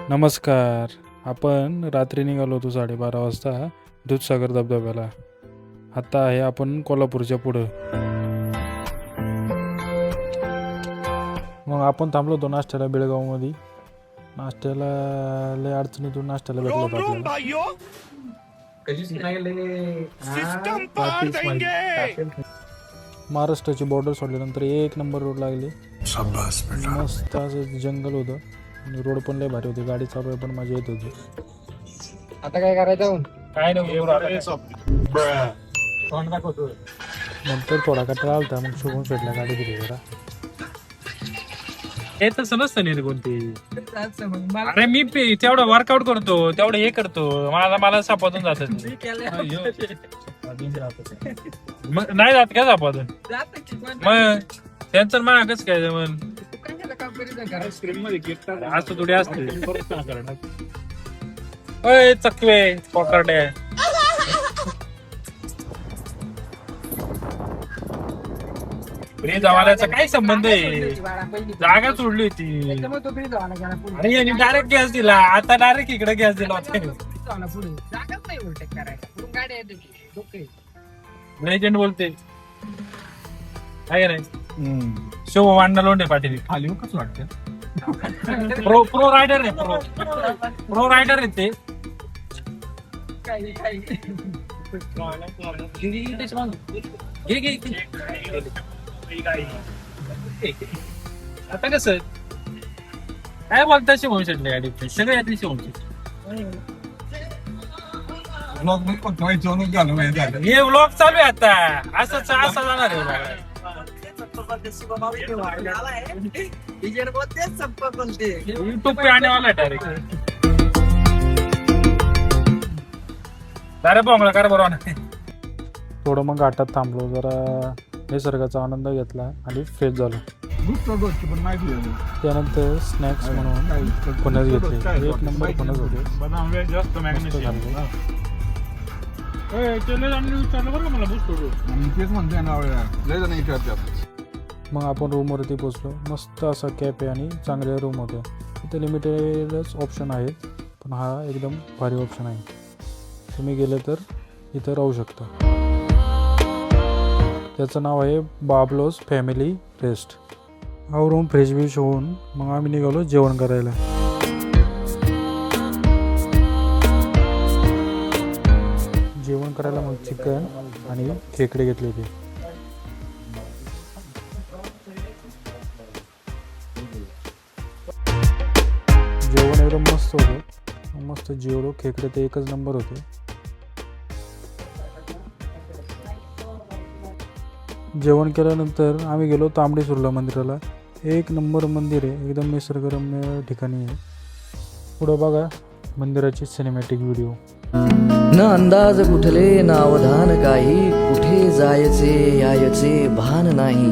नमस्कार. आपण रात्री निघालो होतो 12:30 वाजता दूधसागर धबधब्याला. आता आहे आपण कोल्हापूरच्या पुढं. मग आपण थांबलो होतो नाश्त्याला बेळगावमध्ये. नाश्त्याला लय अडचणीतून नाश्त्याला भेटलो होतो आपल्याला. महाराष्ट्राची बॉर्डर सोडल्यानंतर एक नंबर रोड लागली. मस्त असं जंगल होतं आणि रोड पण लय भारी होती. गाडी चालवायला पण मजा येत होती. आता काय करायचं? काय नाही, नंतर थोडा कटाळा आलता, मग शोभून फेटला गाडी दिली जरा. हे तसं नसतं नाही कोणती. अरे मी तेवढं वर्कआउट करतो, तेवढं हे करतो, मला सापातून जातात. नाही जात का सापातून? मग त्यांचं म्हणा कसं काय मग असं थोडी असते. चकवे पकडे जवानाचा काय संबंध आहे? जागा सोडली होती. अरे यांनी डायरेक्ट गॅस दिला, आता डायरेक्ट इकडे गॅस दिला. लेजंड बोलते काय नाही. शोभ वांडा लोंढे पाटील खाली कसं वाटतं. प्रो रायडर आहे, प्रो रायडर आहे ते. आता कसं काय बोलता शिवून शकले गाडी सगळे यातली शिवून हे व्लॉग चालू आहे आता. असं जाणार आहे. यूट्यूब पे आने वाला है डायरेक्ट. अरे बोंगळा कर बरोबर. थोडं मग घाटात थांबलो, जरा निसर्गाचा आनंद घेतला आणि फ्रेश झालो. त्यानंतर स्नॅक्स म्हणून फणस घेतले. एक नंबर फणस होते. मग आपण रूमवरती पोहोचलो. मस्त असा कॅफे आणि चांगल्या रूम होत्या. इथे लिमिटेडच ऑप्शन आहेत, पण हा एकदम भारी ऑप्शन आहे. तुम्ही गेले तर इथं राहू शकता. त्याचं नाव आहे बाबलोस फॅमिली रेस्ट. आवरून फ्रेश बिश होऊन मग आम्ही निघालो जेवण करायला. जेवण करायला मग चिकन आणि खेकडे घेतले होते. जेवण एकदम मस्त होतं. मस्त जेवलो. खेकडे ते एकच नंबर होते. जेवण केल्यानंतर आम्ही गेलो तांबडेसुर्ला मंदिराला. एक नंबर मंदिर आहे, एकदम निसर्गरम्य ठिकाणी आहे. पुढं बघा मंदिराची सिनेमॅटिक व्हिडिओ. न अंदाज कुठले न अवधान काही, कुठे जायचे यायचे भान नाही.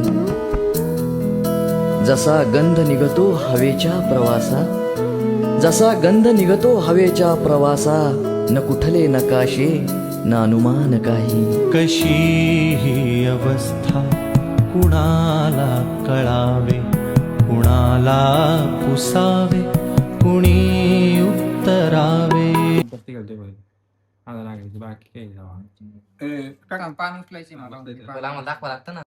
जसा गंध निघतो हवेच्या प्रवासा, जसा गंध निघतो हवेच्या प्रवासा, न कुठले नकाशे न अनुमान काही. कशी ही अवस्था कुणाला कळावे, कुणाला पुसावे, कुणी उत्तरावे. बाकी काही पान उचलायची मला दाखवा लागतं ना.